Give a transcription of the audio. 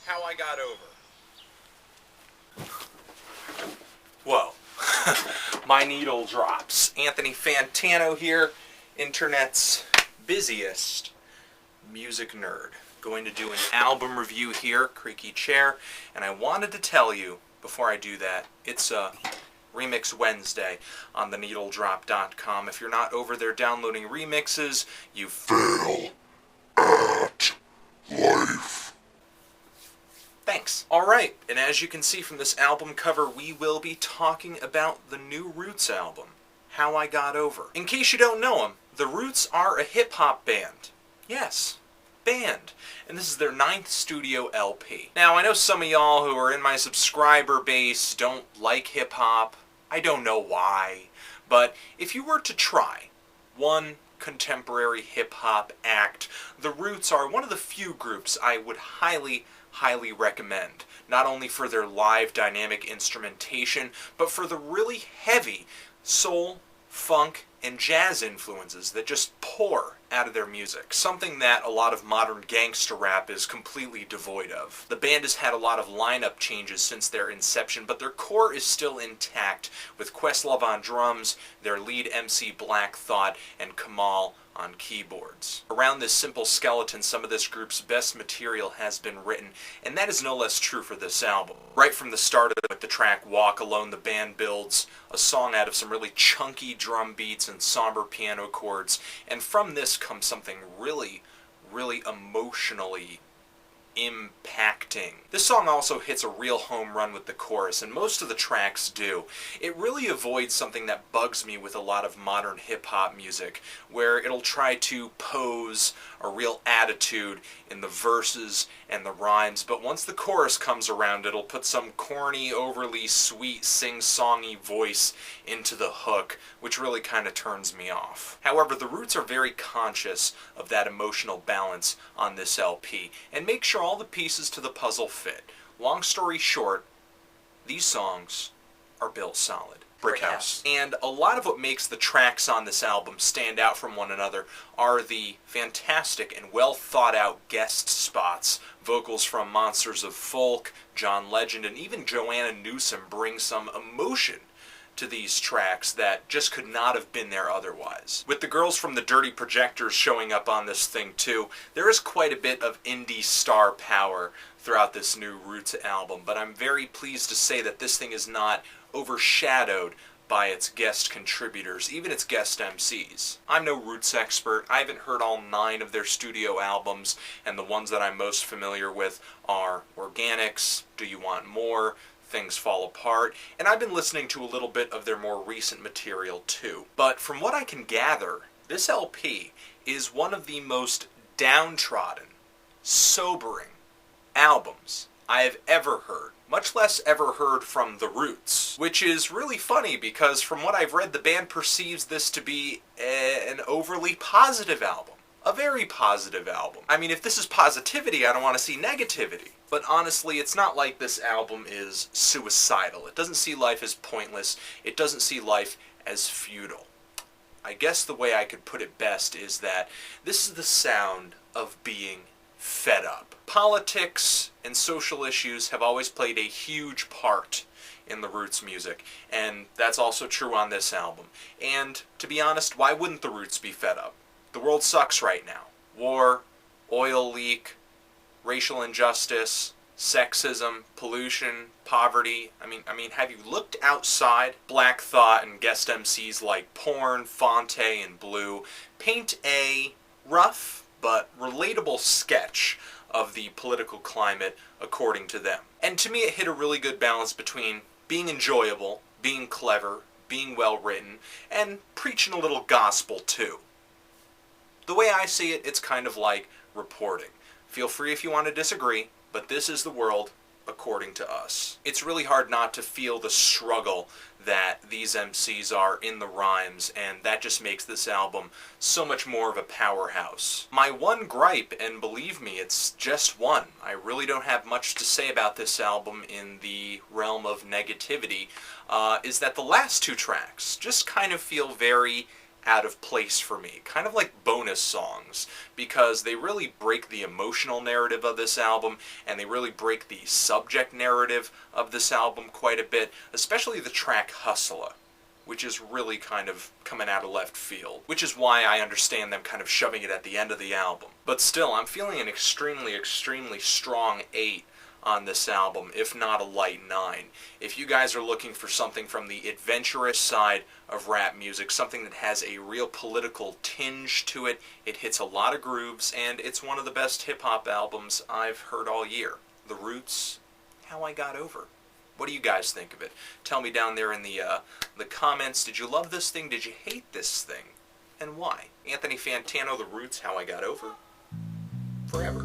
How I Got Over. Whoa. My needle drops. Anthony Fantano here, internet's busiest music nerd. Going to do an album review here, creaky chair, and I wanted to tell you, before I do that, it's a Remix Wednesday on theneedledrop.com. If you're not over there downloading remixes, you fail at life. Thanks. Alright, and as you can see from this album cover, we will be talking about the new Roots album, How I Got Over. In case you don't know them, the Roots are a hip-hop band. Yes, band. And this is their 9th studio LP. Now, I know some of y'all who are in my subscriber base don't like hip-hop. I don't know why. But if you were to try one contemporary hip-hop act, the Roots are one of the few groups I would highly recommend. Not only for their live dynamic instrumentation, but for the really heavy soul, funk, and jazz influences that just pour out of their music. Something that a lot of modern gangster rap is completely devoid of. The band has had a lot of lineup changes since their inception, but their core is still intact, with Questlove on drums, their lead MC Black Thought, and Kamal on keyboards. Around this simple skeleton, some of this group's best material has been written, and that is no less true for this album. Right from the start with the track Walk Alone, the band builds a song out of some really chunky drum beats and somber piano chords, and from this comes something really emotionally impacting. This song also hits a real home run with the chorus, and most of the tracks do. It really avoids something that bugs me with a lot of modern hip-hop music, where it'll try to pose a real attitude in the verses and the rhymes, but once the chorus comes around, it'll put some corny, overly sweet, sing-songy voice into the hook, which really kind of turns me off. However, the Roots are very conscious of that emotional balance on this LP, and make sure all the pieces to the puzzle fit. Long story short, these songs are built solid. Brick House. And a lot of what makes the tracks on this album stand out from one another are the fantastic and well thought out guest spots. Vocals from Monsters of Folk, John Legend, and even Joanna Newsom bring some emotion to these tracks that just could not have been there otherwise. With the girls from the Dirty Projectors showing up on this thing too, there is quite a bit of indie star power throughout this new Roots album, but I'm very pleased to say that this thing is not overshadowed by its guest contributors, even its guest MCs. I'm no Roots expert. I haven't heard all 9 of their studio albums, and the ones that I'm most familiar with are Organics, Do You Want More, Things Fall Apart, and I've been listening to a little bit of their more recent material too. But from what I can gather, this LP is one of the most downtrodden, sobering albums I have ever heard. Much less ever heard from the Roots, which is really funny because from what I've read, the band perceives this to be an overly positive album. A very positive album. I mean, if this is positivity, I don't want to see negativity. But honestly, it's not like this album is suicidal. It doesn't see life as pointless. It doesn't see life as futile. I guess the way I could put it best is that this is the sound of being fed up. Politics and social issues have always played a huge part in the Roots music, and that's also true on this album. And to be honest, why wouldn't the Roots be fed up? The world sucks right now. War, oil leak, racial injustice, sexism, pollution, poverty. I mean, have you looked outside? Black Thought and guest MCs like Porn, Fonte, and Blue paint a rough but relatable sketch of the political climate according to them. And to me, it hit a really good balance between being enjoyable, being clever, being well written, and preaching a little gospel too. The way I see it, it's kind of like reporting. Feel free if you want to disagree, but this is the world according to us. It's really hard not to feel the struggle that these MCs are in the rhymes, and that just makes this album so much more of a powerhouse. My one gripe, and believe me, it's just one, I really don't have much to say about this album in the realm of negativity, is that the last 2 tracks just kind of feel very out of place for me, kind of like bonus songs, because they really break the emotional narrative of this album, and they really break the subject narrative of this album quite a bit, especially the track Hustler, which is really kind of coming out of left field, which is why I understand them kind of shoving it at the end of the album. But still, I'm feeling an extremely, extremely strong 8 on this album, if not a light 9. If you guys are looking for something from the adventurous side of rap music, something that has a real political tinge to it, it hits a lot of grooves, and it's one of the best hip-hop albums I've heard all year. The Roots, How I Got Over. What do you guys think of it? Tell me down there in the comments, did you love this thing? Did you hate this thing? And why? Anthony Fantano, The Roots, How I Got Over. Forever.